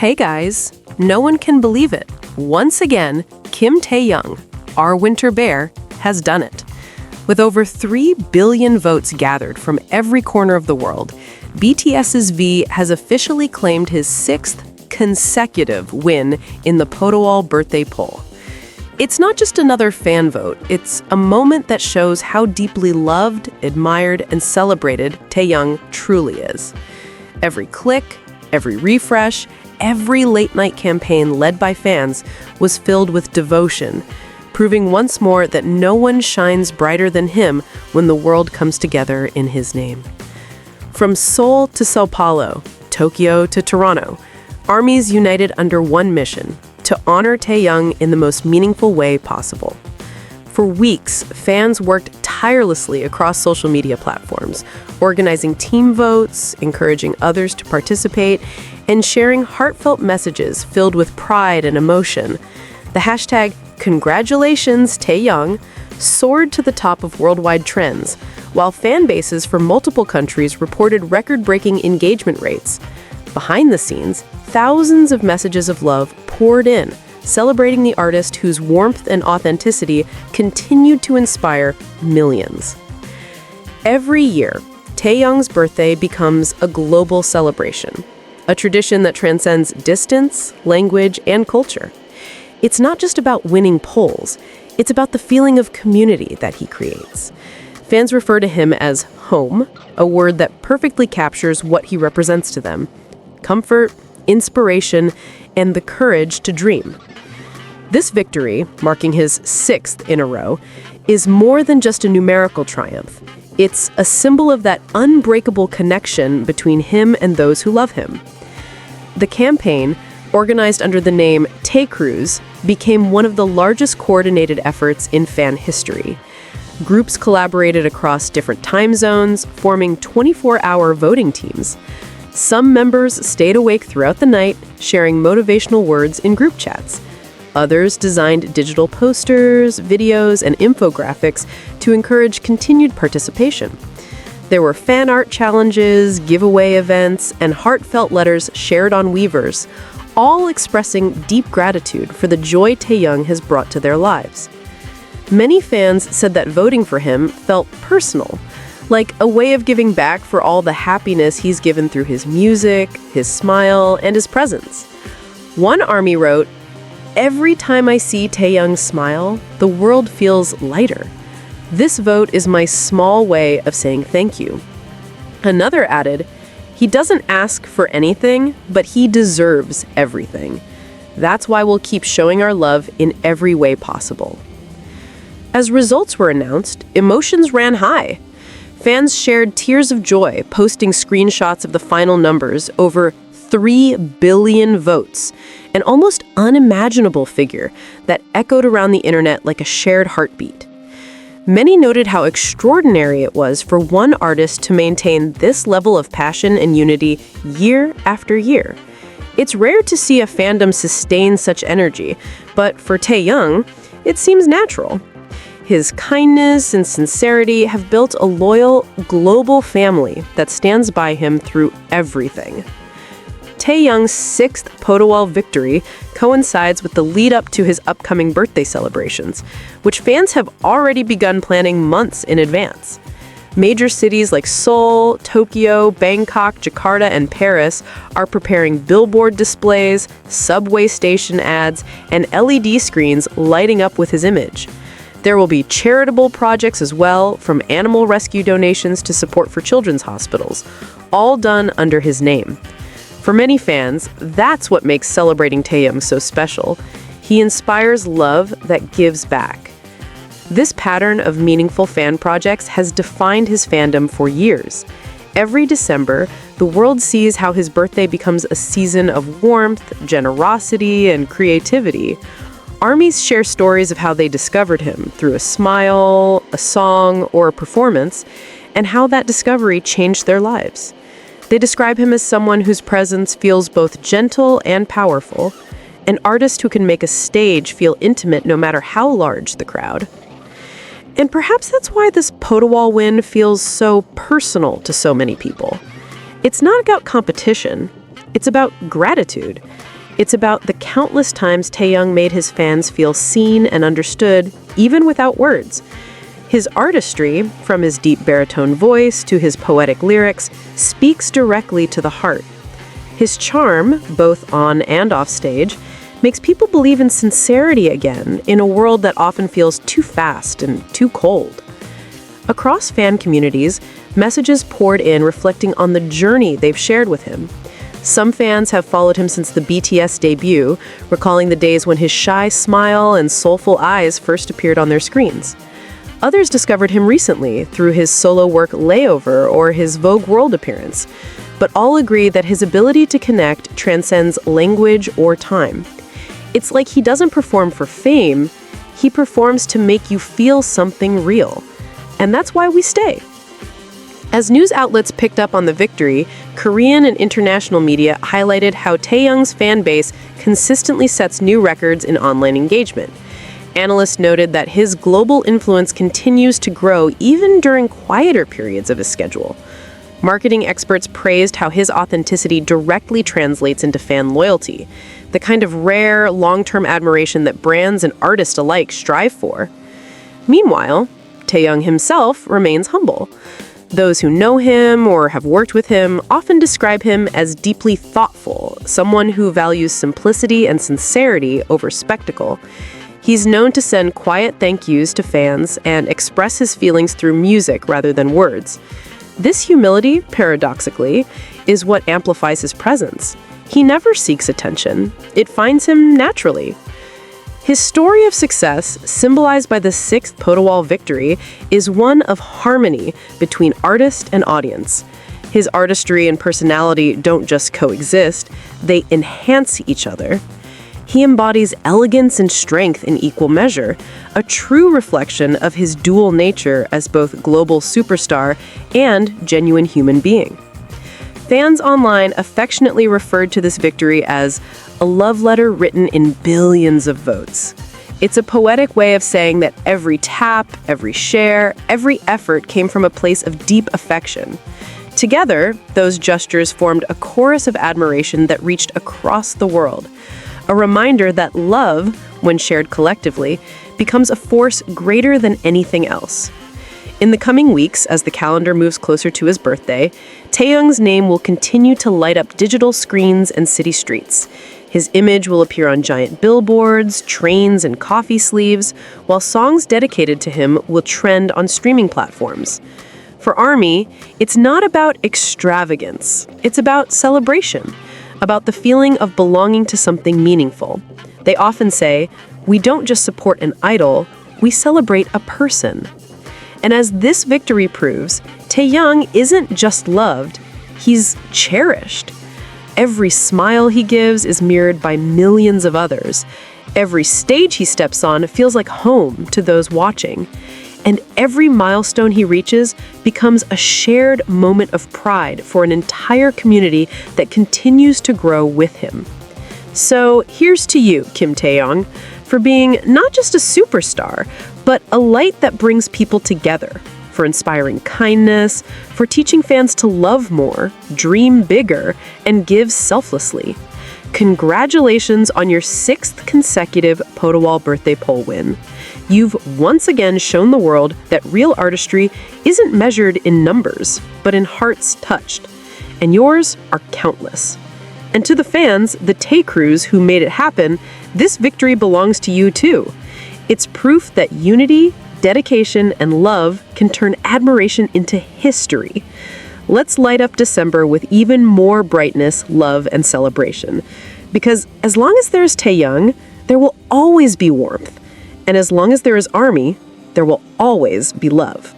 Hey guys, no one can believe it. Once again, Kim Taehyung, our winter bear, has done it. With over 3 billion votes gathered from every corner of the world, BTS's V has officially claimed his 6th consecutive win in the Podoal Birthday Poll. It's not just another fan vote, it's a moment that shows how deeply loved, admired, and celebrated Taehyung truly is. Every click, every refresh, every late-night campaign led by fans was filled with devotion, proving once more that no one shines brighter than him when the world comes together in his name. From Seoul to Sao Paulo, Tokyo to Toronto, armies united under one mission: to honor Taehyung in the most meaningful way possible. For weeks, fans worked tirelessly across social media platforms, organizing team votes, encouraging others to participate, and sharing heartfelt messages filled with pride and emotion. The hashtag Congratulations Taehyung soared to the top of worldwide trends, while fan bases from multiple countries reported record-breaking engagement rates. Behind the scenes, thousands of messages of love poured in, celebrating the artist whose warmth and authenticity continued to inspire millions. Every year, Taehyung's birthday becomes a global celebration, a tradition that transcends distance, language, and culture. It's not just about winning polls, it's about the feeling of community that he creates. Fans refer to him as home, a word that perfectly captures what he represents to them: comfort, inspiration, and the courage to dream. This victory, marking his 6th in a row, is more than just a numerical triumph. It's a symbol of that unbreakable connection between him and those who love him. The campaign, organized under the name TAE CREWS, became one of the largest coordinated efforts in fan history. Groups collaborated across different time zones, forming 24-hour voting teams. Some members stayed awake throughout the night, sharing motivational words in group chats. Others designed digital posters, videos, and infographics to encourage continued participation. There were fan art challenges, giveaway events, and heartfelt letters shared on Weavers, all expressing deep gratitude for the joy Taehyung has brought to their lives. Many fans said that voting for him felt personal, like a way of giving back for all the happiness he's given through his music, his smile, and his presence. One ARMY wrote, "Every time I see Taehyung smile, the world feels lighter. This vote is my small way of saying thank you." Another added, "He doesn't ask for anything, but he deserves everything. That's why we'll keep showing our love in every way possible." As results were announced, emotions ran high. Fans shared tears of joy, posting screenshots of the final numbers: over 3 billion votes, an almost unimaginable figure that echoed around the internet like a shared heartbeat. Many noted how extraordinary it was for one artist to maintain this level of passion and unity year after year. It's rare to see a fandom sustain such energy, but for Taehyung, it seems natural. His kindness and sincerity have built a loyal, global family that stands by him through everything. Taehyung's 6th Podoal victory coincides with the lead-up to his upcoming birthday celebrations, which fans have already begun planning months in advance. Major cities like Seoul, Tokyo, Bangkok, Jakarta, and Paris are preparing billboard displays, subway station ads, and LED screens lighting up with his image. There will be charitable projects as well, from animal rescue donations to support for children's hospitals, all done under his name. For many fans, that's what makes celebrating Taehyung so special. He inspires love that gives back. This pattern of meaningful fan projects has defined his fandom for years. Every December, the world sees how his birthday becomes a season of warmth, generosity, and creativity. ARMYs share stories of how they discovered him through a smile, a song, or a performance, and how that discovery changed their lives. They describe him as someone whose presence feels both gentle and powerful, an artist who can make a stage feel intimate no matter how large the crowd. And perhaps that's why this Podoal win feels so personal to so many people. It's not about competition, it's about gratitude. It's about the countless times Taehyung made his fans feel seen and understood, even without words. His artistry, from his deep baritone voice to his poetic lyrics, speaks directly to the heart. His charm, both on and off stage, makes people believe in sincerity again in a world that often feels too fast and too cold. Across fan communities, messages poured in reflecting on the journey they've shared with him. Some fans have followed him since the BTS debut, recalling the days when his shy smile and soulful eyes first appeared on their screens. Others discovered him recently through his solo work Layover or his Vogue World appearance, but all agree that his ability to connect transcends language or time. It's like he doesn't perform for fame, he performs to make you feel something real. And that's why we stay. As news outlets picked up on the victory, Korean and international media highlighted how Taehyung's fan base consistently sets new records in online engagement. Analysts noted that his global influence continues to grow even during quieter periods of his schedule. Marketing experts praised how his authenticity directly translates into fan loyalty, the kind of rare, long-term admiration that brands and artists alike strive for. Meanwhile, Taehyung himself remains humble. Those who know him or have worked with him often describe him as deeply thoughtful, someone who values simplicity and sincerity over spectacle. He's known to send quiet thank yous to fans and express his feelings through music rather than words. This humility, paradoxically, is what amplifies his presence. He never seeks attention. It finds him naturally. His story of success, symbolized by the 6th Podoal victory, is one of harmony between artist and audience. His artistry and personality don't just coexist, they enhance each other. He embodies elegance and strength in equal measure, a true reflection of his dual nature as both global superstar and genuine human being. Fans online affectionately referred to this victory as a love letter written in billions of votes. It's a poetic way of saying that every tap, every share, every effort came from a place of deep affection. Together, those gestures formed a chorus of admiration that reached across the world. A reminder that love, when shared collectively, becomes a force greater than anything else. In the coming weeks, as the calendar moves closer to his birthday, Taehyung's name will continue to light up digital screens and city streets. His image will appear on giant billboards, trains, and coffee sleeves, while songs dedicated to him will trend on streaming platforms. For ARMY, it's not about extravagance, it's about celebration, about the feeling of belonging to something meaningful. They often say, we don't just support an idol, we celebrate a person. And as this victory proves, Taehyung isn't just loved, he's cherished. Every smile he gives is mirrored by millions of others. Every stage he steps on feels like home to those watching. And every milestone he reaches becomes a shared moment of pride for an entire community that continues to grow with him. So here's to you, Kim Taehyung, for being not just a superstar, but a light that brings people together, for inspiring kindness, for teaching fans to love more, dream bigger, and give selflessly. Congratulations on your 6th consecutive Podoal Birthday Poll win. You've once again shown the world that real artistry isn't measured in numbers, but in hearts touched. And yours are countless. And to the fans, the TAE CREWS who made it happen, this victory belongs to you too. It's proof that unity, dedication, and love can turn admiration into history. Let's light up December with even more brightness, love, and celebration. Because as long as there's Taehyung, there will always be warmth. And as long as there is ARMY, there will always be love.